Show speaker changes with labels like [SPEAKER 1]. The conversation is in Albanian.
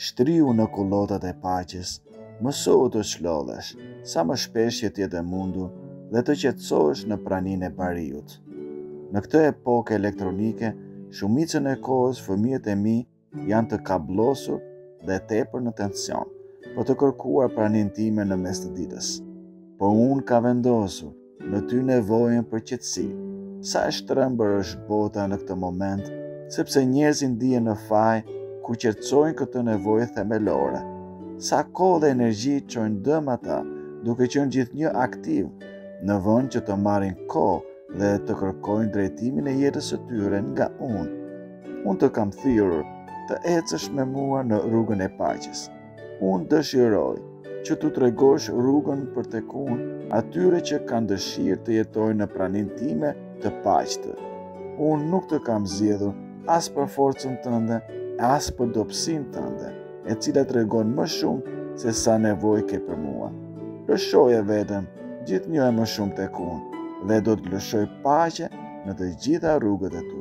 [SPEAKER 1] shtriu në kullotat e paqes, mësohu të shlodhesh, sa më shpesh që t'jetë e mundur dhe të qetësohesh në praninë e bariut. Në këtë epokë elektronike, shumicën e kohës fëmijët e mi janë të kablosur dhe tepër në tension, për të kërkuar praninë time në mes të ditës. Po unë ka vendosur në ty nevojën për qetësi. Sa e shtrëmbër është bota në këtë moment, sepse njerëzit ndihen në faj ku qetësojnë këtë nevojë themelore. Sa kohë dhe energji çojnë dëm ata, duke qenë gjithnjë aktiv, në vend që të marrin kohë dhe të kërkojnë drejtimin e jetës së tyre nga unë. Unë të kam thirrur të ecësh me mua në rrugën e paqes. Unë dëshiroj që tu tregosh rrugën për tek unë atyre që kanë dëshirë të jetojnë në praninë time të paqtë. Unë nuk të kam zgjedhur as për forcën tënde, as për dobësinë tënde, e cila tregon më shumë se sa nevojë ke për mua. Lëshoje veten gjithnjë e më shumë tek unë dhe do të lëshoj paqe në të gjitha rrugët e tua.